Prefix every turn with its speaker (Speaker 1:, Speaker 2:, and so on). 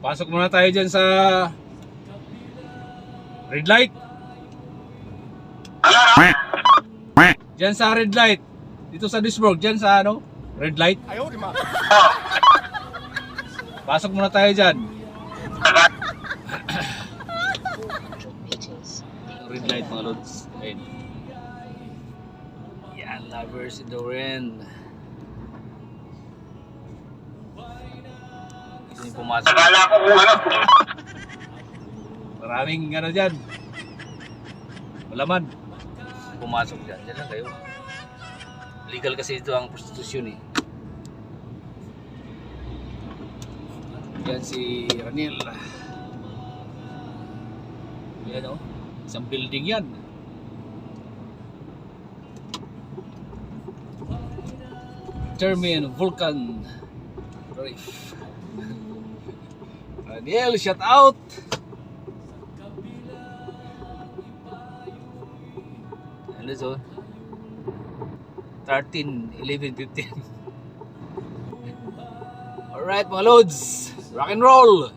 Speaker 1: Pasok muna tayo dyan sa red light. Dyan sa red light. Dito sa Duisburg, dyan sa ano? Red light. Pasok muna tayo dyan. Red light mga lods. Ayun. Yan, lovers in the rain. Ito yung pumasok. Maraming ano dyan. Malaman. Pumasok dyan. Dyan lang kayo. Legal kasi ito ang prostitution eh. Yan si Ranil. Yan o. Isang building yan. Termin Vulcan Reef. Ranil, shout out! Ano so? 13, 11, 15. Alright mga loads, rock and roll!